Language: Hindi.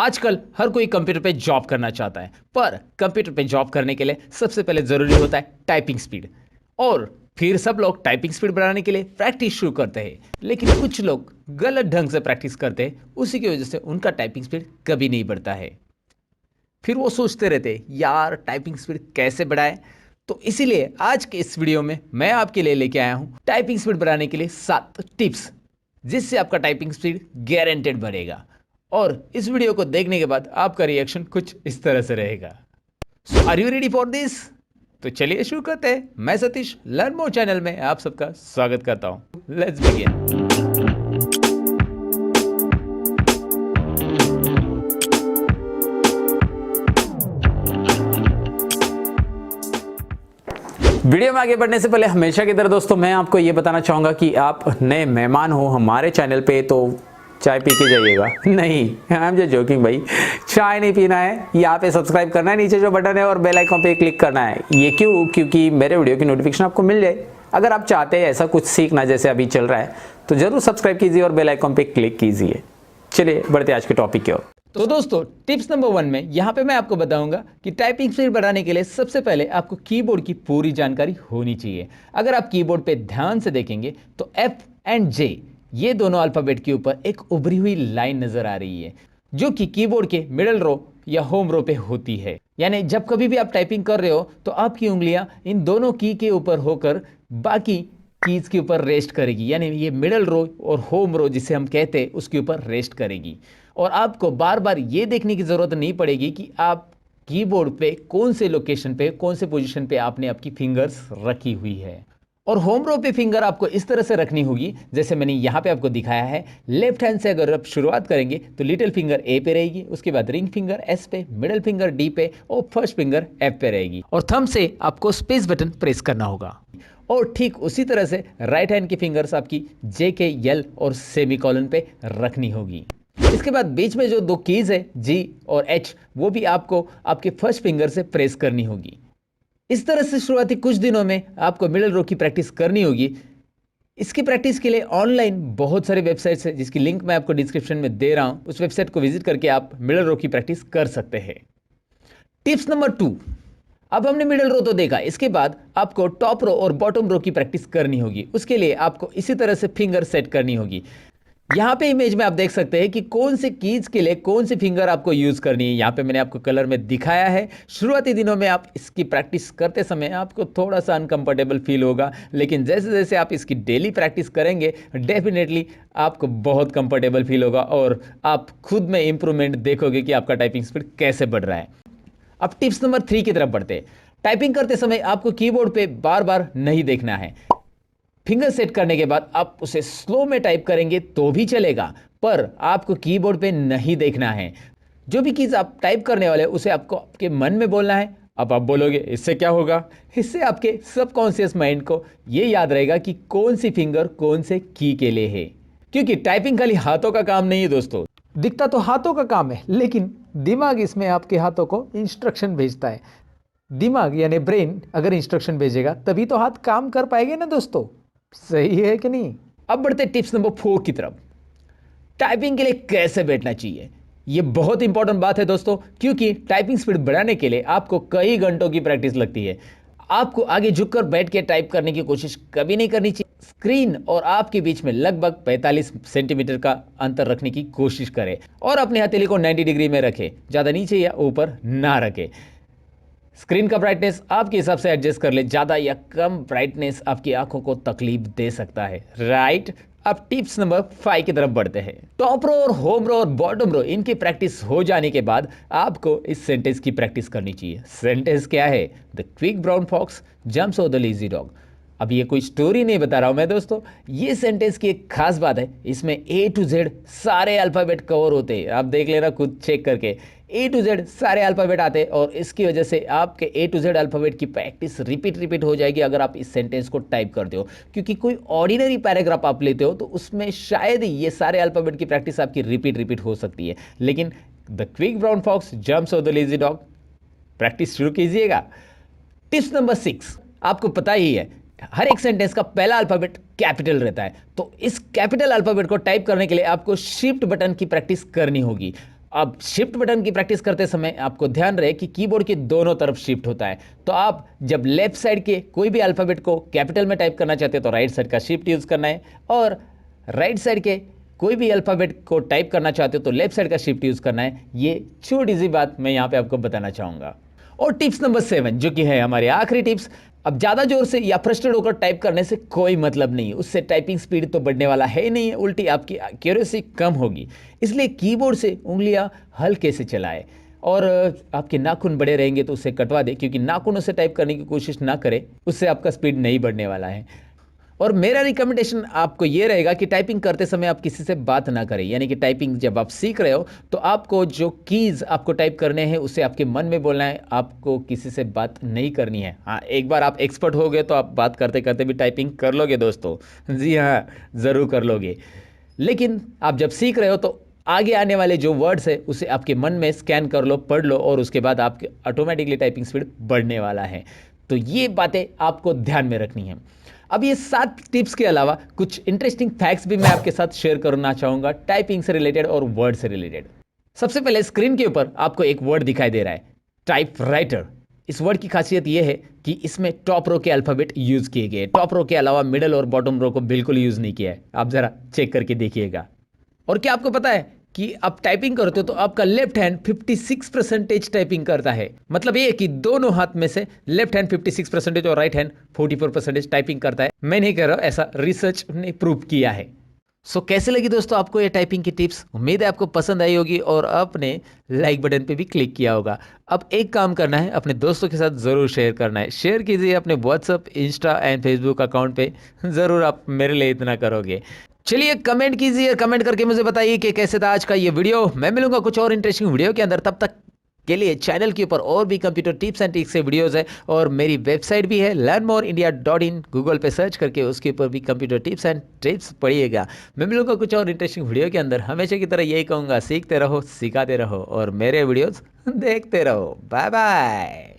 आजकल हर कोई कंप्यूटर पे जॉब करना चाहता है, पर कंप्यूटर पे जॉब करने के लिए सबसे पहले ज़रूरी होता है टाइपिंग स्पीड। और फिर सब लोग टाइपिंग स्पीड बढ़ाने के लिए प्रैक्टिस शुरू करते हैं, लेकिन कुछ लोग गलत ढंग से प्रैक्टिस करते हैं, उसी की वजह से उनका टाइपिंग स्पीड कभी नहीं बढ़ता है। फिर वो सोचते रहते हैं, यार टाइपिंग स्पीड कैसे बढ़ाएं। तो इसीलिए आज के इस वीडियो में मैं आपके लिए लेके आया हूँ टाइपिंग स्पीड बढ़ाने के लिए 7 टिप्स, जिससे आपका टाइपिंग स्पीड गारंटेड बढ़ेगा। और इस वीडियो को देखने के बाद आपका रिएक्शन कुछ इस तरह से रहेगा। So are you ready for this? तो चलिए शुरू करते हैं। मैं सतीश लर्न मोर चैनल में आप सबका स्वागत करता हूँ। Let's begin. वीडियो में आगे बढ़ने से पहले हमेशा की तरह दोस्तों मैं आपको ये बताना चाहूँगा कि आप नए मेहमान हो हमारे चैनल पे तो चाय पी के जाइएगा। नहीं, आई एम जस्ट जोकिंग भाई। चाय नहीं पीना है, यहाँ पे सब्सक्राइब करना है, नीचे जो बटन है और बेल आइकन पे क्लिक करना है। ये क्यों? क्योंकि मेरे वीडियो की नोटिफिकेशन आपको मिल जाए। अगर आप चाहते हैं ऐसा कुछ सीखना जैसे अभी चल रहा है तो जरूर सब्सक्राइब कीजिए और बेल आइकन पे क्लिक कीजिए। चलिए बढ़ते आज के टॉपिक की ओर। तो दोस्तों टिप्स नंबर 1 में यहाँ पे मैं आपको बताऊंगा कि टाइपिंग स्पीड बढ़ाने के लिए सबसे पहले आपको कीबोर्ड की पूरी जानकारी होनी चाहिए। अगर आप कीबोर्ड पे ध्यान से देखेंगे तो F एंड J ये दोनों अल्फाबेट के ऊपर एक उभरी हुई लाइन नजर आ रही है, जो कि कीबोर्ड के मिडल रो या होम रो पे होती है। यानी जब कभी भी आप टाइपिंग कर रहे हो तो आपकी उंगलियां इन दोनों की के ऊपर होकर बाकी कीज के ऊपर रेस्ट करेगी, यानी ये मिडल रो और होम रो जिसे हम कहते हैं उसके ऊपर रेस्ट करेगी। और आपको बार बार ये देखने की जरूरत नहीं पड़ेगी कि आप कीबोर्ड पे कौन से लोकेशन पे कौन से पोजीशन पे आपने आपकी फिंगर्स रखी हुई है। और होम रो पे फिंगर आपको इस तरह से रखनी होगी जैसे मैंने यहाँ पे आपको दिखाया है। लेफ्ट हैंड से अगर आप शुरुआत करेंगे तो लिटिल फिंगर ए पे रहेगी, उसके बाद रिंग फिंगर एस पे, मिडिल फिंगर डी पे और फर्स्ट फिंगर एफ पे रहेगी। और थंब से आपको स्पेस बटन प्रेस करना होगा। और ठीक उसी तरह से राइट हैंड की फिंगर्स आपकी जे के एल और सेमीकोलन पे रखनी होगी। इसके बाद बीच में जो दो कीज है जी और एच, वो भी आपको आपके फर्स्ट फिंगर से प्रेस करनी होगी। इस तरह से शुरुआती कुछ दिनों में आपको मिडल रो की प्रैक्टिस करनी होगी। इसकी प्रैक्टिस के लिए ऑनलाइन बहुत सारे वेबसाइट्स हैं जिसकी लिंक मैं आपको डिस्क्रिप्शन में दे रहा हूं। उस वेबसाइट को विजिट करके आप मिडल रो की प्रैक्टिस कर सकते हैं। Tips number 2। अब हमने मिडल रो तो देखा, इसके बाद आपको टॉप रो और बॉटम रो की प्रैक्टिस करनी होगी। उसके लिए आपको इसी तरह से फिंगर सेट करनी होगी। यहाँ पे इमेज में आप देख सकते हैं कि कौन से कीज के लिए कौन सी फिंगर आपको यूज करनी है। यहाँ पे मैंने आपको कलर में दिखाया है। शुरुआती दिनों में आप इसकी प्रैक्टिस करते समय आपको थोड़ा सा अनकंफर्टेबल फील होगा, लेकिन जैसे जैसे आप इसकी डेली प्रैक्टिस करेंगे डेफिनेटली आपको बहुत कंफर्टेबल फील होगा और आप खुद में इंप्रूवमेंट देखोगे कि आपका टाइपिंग स्पीड कैसे बढ़ रहा है। अब टिप्स नंबर 3 की तरफ बढ़ते हैं। टाइपिंग करते समय आपको कीबोर्ड पे बार बार नहीं देखना है। फिंगर सेट करने के बाद आप उसे स्लो में टाइप करेंगे तो भी चलेगा, पर आपको कीबोर्ड पे नहीं देखना है। जो भी कीज आप टाइप करने वाले उसे आपको आपके मन में बोलना है। अब आप बोलोगे इससे क्या होगा? इससे आपके सबकॉन्शियस माइंड को ये याद रहेगा कि कौन सी फिंगर कौन से की के लिए है। क्योंकि टाइपिंग खाली हाथों का काम नहीं है दोस्तों। दिखता तो हाथों का काम है, लेकिन दिमाग इसमें आपके हाथों को इंस्ट्रक्शन भेजता है। दिमाग यानी ब्रेन अगर इंस्ट्रक्शन भेजेगा तभी तो हाथ काम कर पाएंगे ना दोस्तों। सही है कि नहीं? अब बढ़ते टिप्स नंबर 4 की तरफ। टाइपिंग के लिए कैसे बैठना चाहिए, यह बहुत इंपॉर्टेंट बात है दोस्तों, क्योंकि टाइपिंग स्पीड बढ़ाने के लिए आपको कई घंटों की प्रैक्टिस लगती है। आपको आगे झुककर बैठ के टाइप करने की कोशिश कभी नहीं करनी चाहिए। स्क्रीन और आपके बीच में लगभग 45 सेंटीमीटर का अंतर रखने की कोशिश करें और अपने हथेली को 90 डिग्री में रखें, ज्यादा नीचे या ऊपर ना रखें। स्क्रीन का ब्राइटनेस आपके हिसाब से एडजस्ट कर ले, ज्यादा या कम ब्राइटनेस आपकी आंखों को तकलीफ दे सकता है, राइट? अब टिप्स नंबर 5 की तरफ बढ़ते हैं। टॉप रो और होम रो और बॉटम रो इनकी प्रैक्टिस हो जाने के बाद आपको इस सेंटेंस की प्रैक्टिस करनी चाहिए। सेंटेंस क्या है? The quick brown fox jumps over the lazy dog. अब ये कोई स्टोरी नहीं बता रहा हूं मैं दोस्तों, ये सेंटेंस की एक खास बात है, इसमें ए टू जेड सारे अल्फाबेट कवर होते हैं। आप देख लेना खुद चेक करके, ए टू जेड सारे अल्फाबेट आते हैं और इसकी वजह से आपके ए टू जेड अल्फाबेट की प्रैक्टिस रिपीट हो जाएगी अगर आप इस सेंटेंस को टाइप करते हो। क्योंकि कोई ऑर्डिनरी पैराग्राफ आप लेते हो तो उसमें शायद ये सारे अल्फाबेट की प्रैक्टिस आपकी रिपीट हो सकती है, लेकिन the quick brown fox jumps over the lazy dog practice शुरू कीजिएगा। टिप्स नंबर 6, आपको पता ही है हर एक सेंटेंस का पहला अल्फाबेट कैपिटल रहता है, तो इस कैपिटल अल्फाबेट को टाइप करने के लिए आपको शिफ्ट बटन की प्रैक्टिस करनी होगी। अब शिफ्ट बटन की प्रैक्टिस करते समय आपको ध्यान रहे कि कीबोर्ड के दोनों तरफ शिफ्ट होता है। तो आप जब लेफ्ट साइड के कोई भी अल्फ़ाबेट को कैपिटल में टाइप करना चाहते हो तो राइट साइड का शिफ्ट यूज़ करना है, और राइट साइड के कोई भी अल्फ़ाबेट को टाइप करना चाहते हो तो लेफ्ट साइड का शिफ्ट यूज़ करना है। ये छोटी सी बात मैं यहाँ पे आपको बताना चाहूँगा। और टिप्स नंबर 7 जो कि है हमारी आखिरी टिप्स, अब ज़्यादा जोर से या फ्रस्ट्रेट होकर टाइप करने से कोई मतलब नहीं है, उससे टाइपिंग स्पीड तो बढ़ने वाला है ही नहीं है, उल्टी आपकी एक्यूरेसी कम होगी। इसलिए कीबोर्ड से उंगलियां हल्के से चलाएं, और आपके नाखून बड़े रहेंगे तो उसे कटवा दें, क्योंकि नाखूनों से टाइप करने की कोशिश ना करें, उससे आपका स्पीड नहीं बढ़ने वाला है। और मेरा रिकमेंडेशन आपको ये रहेगा कि टाइपिंग करते समय आप किसी से बात ना करें, यानी कि टाइपिंग जब आप सीख रहे हो तो आपको जो कीज़ आपको टाइप करने हैं उसे आपके मन में बोलना है, आपको किसी से बात नहीं करनी है। हाँ, एक बार आप एक्सपर्ट हो गए तो आप बात करते करते भी टाइपिंग कर लोगे दोस्तों, जी हाँ, ज़रूर कर लोगे। लेकिन आप जब सीख रहे हो तो आगे आने वाले जो वर्ड्स है उसे आपके मन में स्कैन कर लो, पढ़ लो, और उसके बाद आपके ऑटोमेटिकली टाइपिंग स्पीड बढ़ने वाला है। तो ये बातें आपको ध्यान में रखनी है। अब ये 7 टिप्स के अलावा कुछ इंटरेस्टिंग फैक्ट्स भी मैं आपके साथ शेयर करना चाहूँगा, टाइपिंग से रिलेटेड और वर्ड से रिलेटेड। सबसे पहले स्क्रीन के ऊपर आपको एक वर्ड दिखाई दे रहा है, टाइपराइटर। इस वर्ड की खासियत यह है कि इसमें टॉप रो के अल्फ़ाबेट यूज़ किए गए। टॉप रो के अलावा मिडल और बॉटम रो को बिल्कुल यूज़ नहीं किया है, आप ज़रा चेक करके देखिएगा। और क्या आपको पता है कि आप टाइपिंग करते हो तो आपका लेफ्ट हैंड 56% टाइपिंग करता है। मतलब ये कि दोनों हाथ में से लेफ्ट हैंड 56% और राइट हैंड 44% टाइपिंग करता है। मैं नहीं कह रहा हूं, ऐसा रिसर्च ने प्रूव किया है। सो कैसे लगी दोस्तों आपको ये टाइपिंग की टिप्स? उम्मीद है आपको पसंद आई होगी और आपने लाइक बटन पे भी क्लिक किया होगा। अब एक काम करना है, अपने दोस्तों के साथ ज़रूर शेयर करना है। शेयर कीजिए अपने WhatsApp, Insta and Facebook account पे, ज़रूर आप मेरे लिए इतना करोगे। चलिए कमेंट कीजिए, कमेंट करके मुझे बताइए कि कैसे था आज का ये वीडियो। मैं मिलूंगा कुछ और इंटरेस्टिंग वीडियो के अंदर, तब तक के लिए चैनल के ऊपर और भी कंप्यूटर टिप्स एंड ट्रिक्स से वीडियोस है, और मेरी वेबसाइट भी है learnmoreindia.in। गूगल पे सर्च करके उसके ऊपर भी कंप्यूटर टिप्स एंड ट्रिक्स पढ़िएगा। मैं मिलूंगा कुछ और इंटरेस्टिंग वीडियो के अंदर। हमेशा की तरह यही कहूँगा, सीखते रहो, सिखाते रहो और मेरे वीडियोज़ देखते रहो। Bye bye.